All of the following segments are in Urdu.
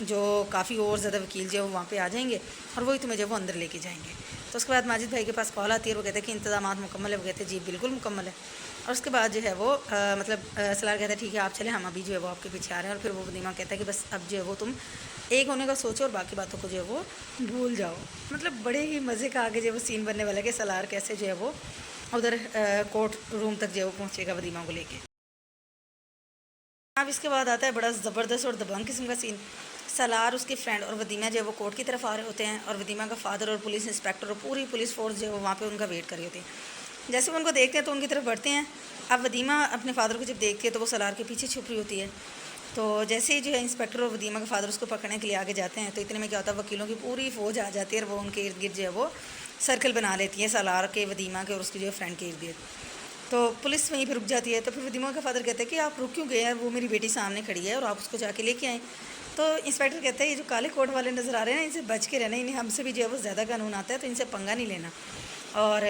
جو کافی اور زیادہ وکیل جو ہے وہاں پہ آ جائیں گے اور وہی تمہیں جو ہے وہ اندر لے کے جائیں گے۔ تو اس کے بعد ماجد بھائی کے پاس کال آتی ہے اور وہ کہتے ہیں کہ انتظامات مکمل ہے، وہ کہتے ہیں جی بالکل مکمل ہے۔ اور اس کے بعد جو ہے وہ سلار کہتا ہے ٹھیک ہے آپ چلیں، ہم ابھی جو ہے وہ آپ کے پیچھے آ رہے ہیں۔ اور پھر وہ ودیمہ کہتا ہے کہ بس اب جو ہے وہ تم ایک ہونے کا سوچو اور باقی باتوں کو جو ہے وہ بھول جاؤ۔ بڑے ہی مزے کا آگے جو ہے وہ سین بننے والا ہے کہ سلار کیسے جو ہے وہ ادھر کورٹ روم تک جو ہے وہ پہنچے گا ودیمہ کو لے کے۔ اب اس کے بعد آتا ہے بڑا زبردست اور دبنگ قسم کا سین۔ سلار، اس کی فرینڈ اور ودیمہ جو ہے وہ کورٹ کی طرف آ رہے ہوتے ہیں اور ودیمہ کا فادر اور پولیس انسپیکٹر اور پوری پولیس فورس جو ہے وہاں پہ ان کا ویٹ کر رہی ہوتی ہے۔ جیسے وہ ان کو دیکھتے ہیں تو ان کی طرف بڑھتے ہیں۔ اب ودیمہ اپنے فادر کو جب دیکھتی ہے تو وہ سلار کے پیچھے چھپ رہی ہوتی ہے۔ تو جیسے ہی جو ہے انسپیکٹر اور ودیمہ کا فادر اس کو پکڑنے کے لیے آگے جاتے ہیں تو اتنے میں کیا ہوتا ہے، وکیلوں کی پوری فوج آ جاتی ہے اور وہ ان کے ارد گرد جو ہے وہ سرکل بنا لیتی ہے، سلار کے، ودیمہ کے اور اس کی جو ہے فرینڈ کے ارد گرد۔ تو پولیس وہیں پہ رک جاتی ہے۔ تو پھر ودیمہ کا فادر کہتا ہے کہ آپ رک کیوں گئے ہیں، وہ میری بیٹی سامنے کھڑی ہے اور آپ اس کو جا کے لے کے آئیں۔ تو انسپیکٹر کہتا ہے یہ جو کالے کوٹ والے نظر آ رہے ہیں نا، ان سے بچ کے رہنا، انہیں ہم سے بھی جو ہے وہ زیادہ قانون آتا ہے تو ان سے پنگا نہیں لینا۔ اور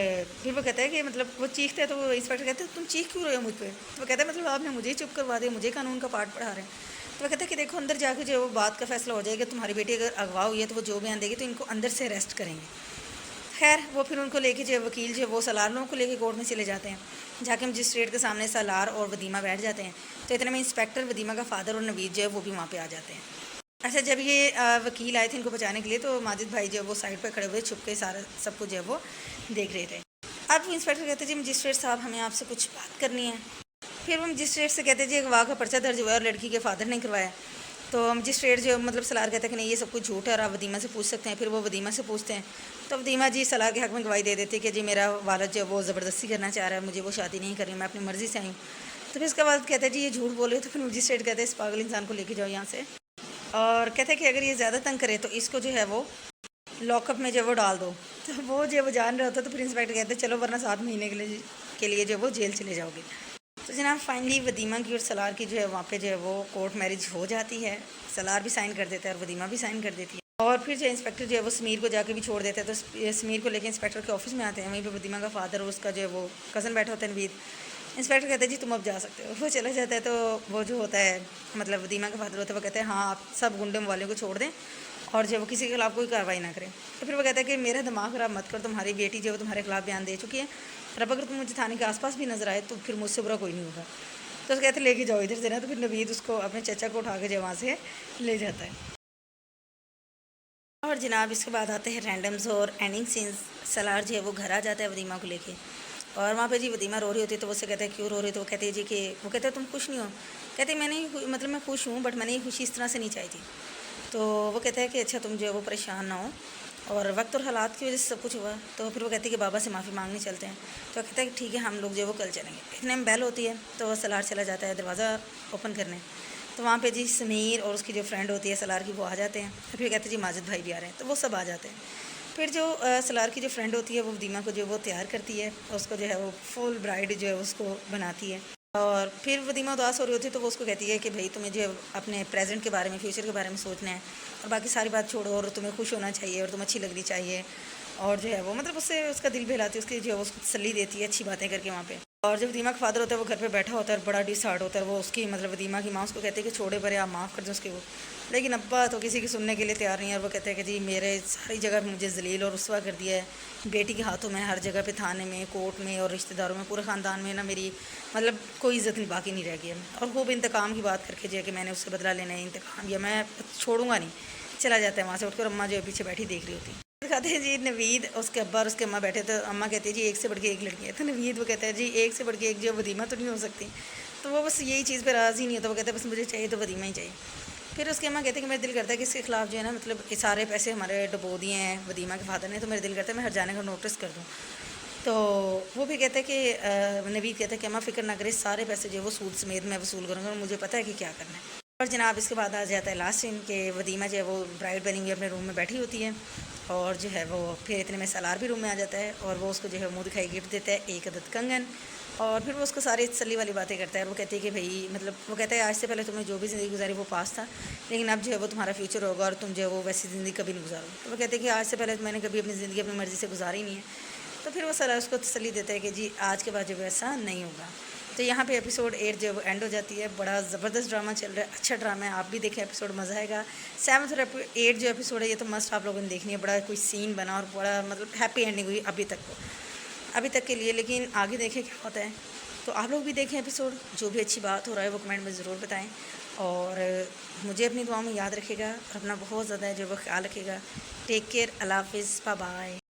پھر وہ کہتا ہے کہ وہ چیختے ہیں تو وہ انسپیکٹر کہتے ہیں تم چیخ کیوں رہے ہو مجھ پہ؟ تو وہ کہتا ہے آپ نے مجھے ہی چپ کروا دیا، مجھے قانون کا پارٹ پڑھا رہے ہیں۔ تو وہ کہتا ہے کہ دیکھو اندر جا کے جو ہے وہ بات کا فیصلہ ہو جائے گا، تمہاری بیٹی اگر اغوا ہوئی ہے تو وہ جو بیان دے گی تو ان کو اندر سے اریسٹ کریں گے۔ خیر وہ پھر ان کو لے کے جو ہے وکیل جو ہے وہ سلار لوگوں کو لے کے کورٹ میں چلے جاتے ہیں۔ جا کے مجسٹریٹ کے سامنے سلار اور ودیمہ بیٹھ جاتے ہیں۔ تو اتنے میں انسپیکٹر، ودیمہ کا فادر اور نوید جو ہے وہ بھی وہاں پہ آ جاتے ہیں۔ اچھا جب یہ وکیل آئے تھے ان کو بچانے کے لیے تو ماجد بھائی جو ہے وہ سائڈ پہ کھڑے ہوئے چھپ کے سارا سب کو جو ہے وہ دیکھ رہے تھے۔ اب وہ انسپیکٹر کہتے ہیں جی مجسٹریٹ صاحب ہمیں آپ سے کچھ بات کرنی ہے۔ پھر وہ مجسٹریٹ سے کہتے ہیں جی اغوا کا پرچہ درج ہوا ہے اور لڑکی کے فادر نے کروایا۔ تو مجسٹریٹ جو سلار کہتا ہے کہ نہیں یہ سب کچھ جھوٹ ہے اور آپ ودیمہ سے پوچھ سکتے ہیں۔ پھر وہ ودیمہ سے پوچھتے ہیں تو ودیمہ جی سلار کے حق میں گواہی دے دیتی ہے کہ جی میرا والد جو ہے وہ زبردستی کرنا چاہ رہا ہے، مجھے وہ شادی نہیں کرنی، میں اپنی مرضی سے آئی ہوں۔ تو پھر اس کے بعد کہتے ہیں جی یہ جھوٹ بولے۔ تو پھر مجسٹریٹ کہتے ہیں اس پاگل انسان کو لے کے جاؤ یہاں سے، اور کہتے ہیں کہ اگر یہ زیادہ تنگ کرے تو اس کو جو ہے وہ لاک اپ میں جو ہے وہ ڈال دو۔ تو وہ جو ہے وہ جان رہا ہوتا ہے تو پھر انسپیکٹر کہتے ہیں چلو ورنہ 7 مہینے کے لیے جو ہے وہ جیل چلے جاؤ گے۔ تو جناب فائنلی ودیمہ کی اور سلار کی جو ہے وہاں پہ جو ہے وہ کورٹ میرج ہو جاتی ہے۔ سلار بھی سائن کر دیتا ہے اور ودیمہ بھی سائن کر دیتی ہے۔ اور پھر جو انسپیکٹر جو ہے وہ سمیر کو جا کے بھی چھوڑ دیتا ہے۔ تو سمیر کو لے کے انسپیکٹر کے آفس میں آتے ہیں، وہیں پہ ودیمہ کا فادر اور اس کا جو ہے وہ کزن بیٹھا ہوتا ہے نوید۔ انسپیکٹر کہتے ہیں جی تم اب جا سکتے ہو۔ وہ چلا جاتا ہے تو وہ جو ہوتا ہے ودیمہ کا فادر ہوتا ہے وہ کہتے ہیں ہاں آپ سب گنڈے والوں کو چھوڑ دیں اور جو وہ کسی کے خلاف کوئی کارروائی نہ کریں۔ تو پھر وہ کہتا ہے کہ میرا دماغ خراب مت کر، تمہاری بیٹی جو ہے وہ تمہارے خلاف بیان دے چکی ہے اور اب اگر تم مجھے تھانے کے آس پاس بھی نظر آئے تو پھر مجھ سے برا کوئی نہیں ہوگا۔ تو اس کہتے ہیں لے کے جاؤ ادھر سے نا۔ تو پھر نوید اس کو اپنے چچا کو اٹھا کے جو وہاں سے لے جاتا ہے۔ اور جناب اس کے بعد آتے ہیں رینڈمز اور اینڈنگ سینز۔ سلار جو ہے وہ گھر آ جاتا ہے ودیمہ کو لے کے اور وہاں پہ جی ودیمہ رو رہی ہوتی ہے تو وہ سے کہتا ہے کیوں رو رہی؟ تو وہ کہتے ہیں جی کہ وہ کہتے ہیں تم خوش نہیں ہو؟ کہتے ہیں میں نہیں، میں خوش ہوں بٹ میں نے یہ خوشی اس طرح سے نہیں چاہی تھی۔ تو وہ کہتا ہے کہ اچھا تم جو ہے وہ پریشان نہ ہو اور وقت اور حالات کی وجہ سے سب کچھ ہوا۔ تو پھر وہ کہتی ہے کہ بابا سے معافی مانگنے چلتے ہیں۔ تو وہ کہتا ہے کہ ٹھیک ہے ہم لوگ جو ہے وہ کل چلیں گے۔ اتنے میں بیل ہوتی ہے تو وہ سلار چلا جاتا ہے دروازہ اوپن کرنے۔ تو وہاں پہ جی سمیر اور اس کی جو فرینڈ ہوتی ہے سلار کی وہ آ جاتے ہیں۔ پھر کہتے ہیں جی ماجد بھائی بھی آ رہے ہیں، تو وہ سب آ جاتے ہیں۔ پھر جو سلار کی جو فرینڈ ہوتی ہے وہ ودیمہ کو جو وہ تیار کرتی ہے، اس کو جو ہے وہ فل برائڈ جو ہے اس کو بناتی ہے۔ اور پھر ودیمہ اداس ہو رہی ہوتی ہے تو وہ اس کو کہتی ہے کہ بھائی تمہیں جو ہے اپنے پریزنٹ کے بارے میں، فیوچر کے بارے میں سوچنا ہے اور باقی ساری بات چھوڑو اور تمہیں خوش ہونا چاہیے اور تم اچھی لگنی چاہیے۔ اور جو ہے وہ اس سے اس کا دل بہلاتی ہے، اس کی جو ہے اس کو تسلی دیتی ہے اچھی باتیں کر کے وہاں پہ۔ اور جب ودیمہ کا فادر ہوتا ہے وہ گھر پہ بیٹھا ہوتا ہے اور بڑا ڈسہارٹ ہوتا ہے، وہ اس کی ودیمہ کی ماں اس کو کہتے ہیں کہ چھوڑے پرے آپ معاف کر دیں اس کے وہ، لیکن ابا تو کسی کی سننے کے لیے تیار نہیں ہے۔ اور وہ کہتے ہیں کہ جی میرے ساری جگہ پہ مجھے ذلیل اور رسوا کر دیا ہے بیٹی کے ہاتھوں میں، ہر جگہ پہ تھانے میں، کورٹ میں اور رشتہ داروں میں، پورے خاندان میں نا میری کوئی عزت نہیں باقی نہیں رہ گئی ہے۔ اور خوب انتقام کی بات کر کے جو ہے کہ میں نے اس سے بدلہ لینا ہے، انتقام یا میں چھوڑوں گا نہیں، چلا جاتا ہے وہاں سے اٹھ کر۔ اماں جو ہے پیچھے بیٹھی دیکھ رہی ہوتی ہے۔ دکھاتے ہیں جی نوید، اس کے ابا اور اس کے اماں بیٹھے، تو اماں کہتی ہے جی ایک سے بڑھ کے ایک لڑکی ہے۔ تو نوید وہ کہتا ہے جی ایک سے بڑھ کے ایک جو ودیمہ تو نہیں ہو سکتی۔ تو وہ بس یہی چیز پہ راضی نہیں ہوتا، وہ کہتا ہے بس مجھے چاہیے تو ودیمہ ہی چاہیے۔ پھر اس کے اماں کہتے ہیں کہ میرا دل کرتا ہے کہ اس کے خلاف جو ہے نا یہ سارے پیسے ہمارے ڈبو دیے ہیں ودیمہ کے فادر نے، تو میرا دل کرتا ہے میں ہر جانے کا نوٹس کر دوں۔ تو وہ بھی کہتا ہے کہ نوید کہتا ہے کہ اماں فکر نہ کرے، سارے پیسے جو ہے وہ سود سمیت میں وصول کروں گا اور مجھے پتہ ہے کہ کیا کرنا ہے۔ اور جناب اس کے بعد آ جاتا ہے لاسٹ سین کہ ودیمہ جو ہے وہ برائڈ بنی ہوئی اپنے روم میں بیٹھی ہوتی ہے اور جو ہے وہ پھر اتنے میں سلار بھی روم میں آ جاتا ہے اور وہ اس کو جو ہے منہ دکھائی گفٹ دیتا ہے ایک عدد کنگن، اور پھر وہ اس کو ساری تسلی والی باتیں کرتا ہے اور وہ کہتی ہے کہ بھائی وہ کہتا ہے آج سے پہلے تم نے جو بھی زندگی گزاری وہ پاس تھا، لیکن اب جو ہے وہ تمہارا فیوچر ہوگا اور تم جو ہے وہ ویسی زندگی کبھی نہیں گزارو۔ تو وہ کہتے ہیں کہ آج سے پہلے میں نے کبھی اپنی زندگی اپنی مرضی سے گزاری نہیں ہے۔ تو پھر وہ سلار اس کو تسلی دیتا ہے کہ جی آج کے بعد جو ایسا نہیں ہوگا۔ تو یہاں پہ ایپیسوڈ 8 جو اینڈ ہو جاتی ہے. بڑا زبردست ڈرامہ چل رہا ہے, اچھا ڈرامہ ہے, آپ بھی دیکھیں ایپیسوڈ, مزہ آئے گا. 7 اور 8 جو ایپیسوڈ ہے یہ تو مسٹ آپ لوگوں نے دیکھنی ہے. بڑا کوئی سین بنا اور بڑا مطلب ہیپی اینڈنگ ہوئی ابھی تک کے لیے, لیکن آگے دیکھیں کیا ہوتا ہے. تو آپ لوگ بھی دیکھیں ایپیسوڈ, جو بھی اچھی بات ہو رہا ہے وہ کمنٹ میں ضرور بتائیں, اور مجھے اپنی دعاؤں میں یاد رکھے گا, اور اپنا بہت زیادہ جو وہ خیال رکھے گا. ٹیک کیئر, اللہ حافظ, بائے بائے.